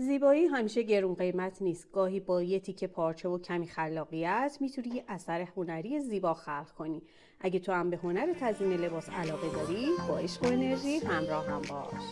زیبایی همیشه گرون قیمت نیست. گاهی با یه تیکه پارچه و کمی خلاقیت میتونی یه اثر هنری زیبا خلق کنی. اگه تو هم به هنر تزیین لباس علاقه داری، با عشق و انرژی همراه هم باش.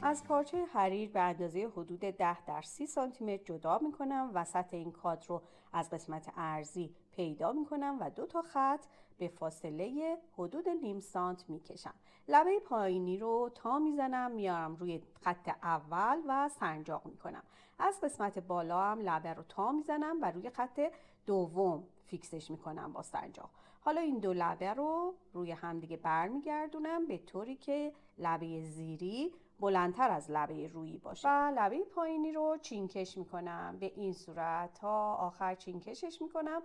از پارچه حریر به اندازه حدود 10 در 30 سانتی متر جدا میکنم. وسط این کادر رو از قسمت ارزی پیدا میکنم و 2 تا خط به فاصله حدود نیم سانت میکشم. لبه پایینی رو تا میزنم میارم روی خط اول و سنجاق میکنم. از قسمت بالا هم لبه رو تا میزنم و روی خط دوم فیکسش میکنم با سنجاق. حالا این دو لبه رو روی همدیگه برمیگردونم به طوری که لبه زیری بلندتر از لبه رویی باشه و لبه پایینی رو چینکش میکنم. به این صورت تا آخر چینکشش میکنم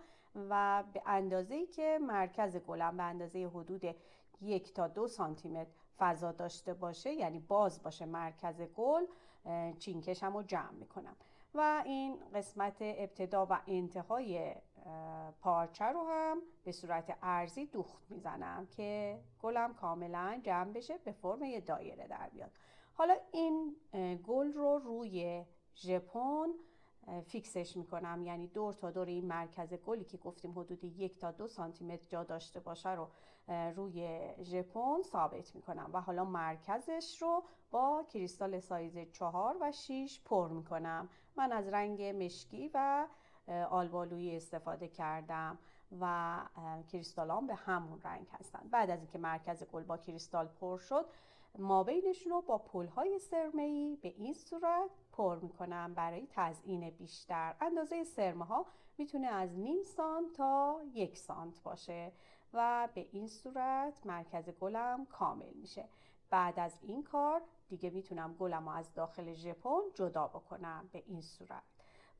و به اندازه‌ای که مرکز گلم به اندازه حدود 1 تا 2 سانتی متر فضا داشته باشه، یعنی باز باشه مرکز گل، چینکشم رو جمع میکنم و این قسمت ابتدا و انتهای پارچه رو هم به صورت ارزی دوخت میزنم که گلم کاملا جمع بشه، به فرم یه دایره در بیاد. حالا این گل رو روی ژپون فیکسش میکنم، یعنی دور تا دور این مرکز گلی که گفتیم حدود 1 تا 2 سانتی متر جا داشته باشه رو روی ژپون ثابت میکنم و حالا مرکزش رو با کریستال سایز 4 و 6 پر میکنم. من از رنگ مشکی و آلبالویی استفاده کردم و کریستالام به همون رنگ هستن. بعد از اینکه مرکز گل با کریستال پر شد، مابینشون رو با پل‌های سرمه‌ای به این صورت پر میکنم برای تزیین بیشتر. اندازه سرمه ها میتونه از نیم سانت تا 1 سانت باشه و به این صورت مرکز گلم کامل میشه. بعد از این کار دیگه میتونم گلم رو از داخل ژپون جدا بکنم به این صورت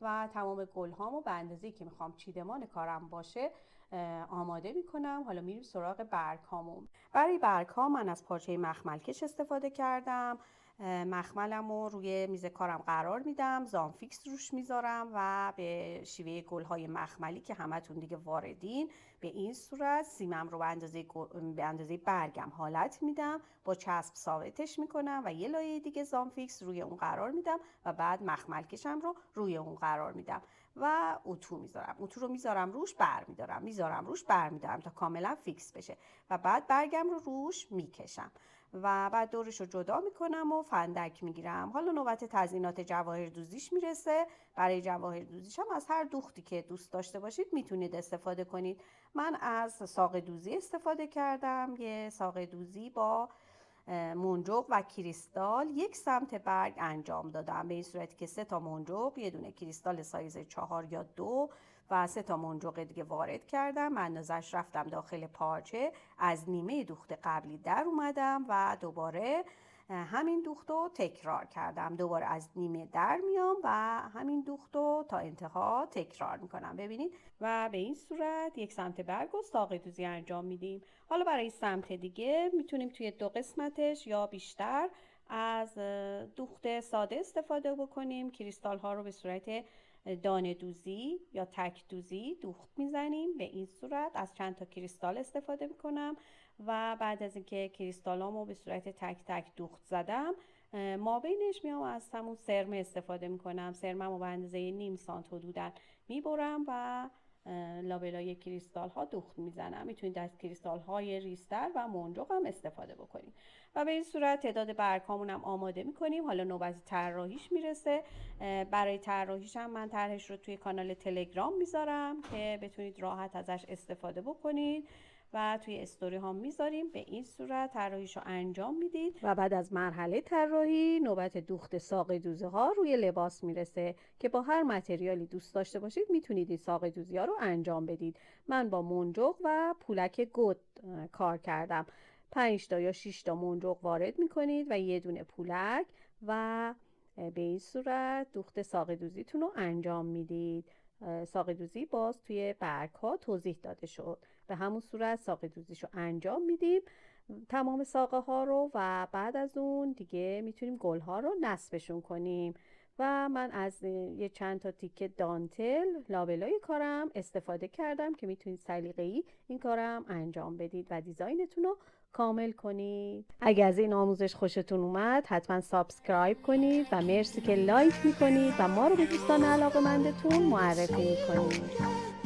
و تمام گل هامو به اندازه‌ای که میخوام چیدمان کارم باشه آماده میکنم. حالا میریم سراغ برگ هامون. برای برگ ها من از پارچه مخمل کش استفاده کردم. مخملم رو روی میز کارم قرار میدم، زامفیکس روش میذارم و به شیوه گل های مخملی که همتون دیگه واردین به این صورت سیمم رو به اندازه برگم حالت میدم، با چسب ثابتش میکنم و یه لایه دیگه زامفیکس روی اون قرار میدم و بعد مخمل کشم رو روی اون قرار میدم و اتو میذارم. اتو رو میذارم روش برمیدارم تا کاملا فیکس بشه و بعد برگم رو روش میکشم و بعد دورش رو جدا میکنم و فندک میگیرم. حالا نوبت تزیینات جواهر دوزیش میرسه. برای جواهر دوزیش هم از هر دوختی که دوست داشته باشید میتونید استفاده کنید. من از ساق دوزی استفاده کردم، یه ساق دوزی با منجوق و کریستال 1 سمت برگ انجام دادم، به این صورتی که 3 تا منجوق، یه دونه کریستال سایز 4 یا 2 و 3 تا منجوق دیگه وارد کردم. اندازش رفتم داخل پارچه، از نیمه دوخت قبلی در اومدم و دوباره همین دوخت رو تکرار کردم. دوباره از نیمه در میام و همین دوخت رو تا انتها تکرار میکنم. ببینید و به این صورت 1 سمت برگ و ساق دوزی انجام میدیم. حالا برای سمت دیگه میتونیم توی 2 قسمتش یا بیشتر از دوخت ساده استفاده بکنیم. کریستال ها رو به صورت دانه دوزی یا تک دوزی دوخت میزنیم. به این صورت از چند تا کریستال استفاده میکنم و بعد از اینکه کریستالامو به صورت تک تک دوخت زدم، مابینش میام از همون سرمه استفاده میکنم. سرمه‌مو به اندازه نیم سانت حدوداً میبرم و لابلای کریستال ها دوخت میزنم. میتونید از کریستال های ریزتر و منجوق هم استفاده بکنید و به این صورت تعداد برگ هامون هم آماده میکنیم. حالا نوبت طراحیش میرسه. برای طراحیش هم من طرحش رو توی کانال تلگرام میذارم که بتونید راحت ازش استفاده بکنید و توی استوری ها میذاریم. به این صورت طراحیش رو انجام میدید و بعد از مرحله طراحی نوبت دوخت ساق دوزی ها روی لباس میرسه که با هر متریالی دوست داشته باشید میتونید این ساق دوزی ها رو انجام بدید. من با منجوق و پولک گود کار کردم. 5 تا یا 6 تا منجوق وارد میکنید و یه دونه پولک و به این صورت دوخت ساق دوزیتون رو انجام میدید. ساق دوزی باز توی برگ ها توضیح داده شد. به همون صورت ساق دوزیش رو انجام میدیم تمام ساقه ها رو و بعد از اون دیگه میتونیم گل ها رو نصبشون کنیم و من از یه چند تا تیکه دانتل لابلای کارم استفاده کردم که میتونید سلیقه‌ای این کارم انجام بدید و دیزاینتون رو کامل کنید. اگه از این آموزش خوشتون اومد حتما سابسکرایب کنید و مرسی که لایک میکنید و ما رو به دوستان علاقه‌مندتون معرفی میکنید.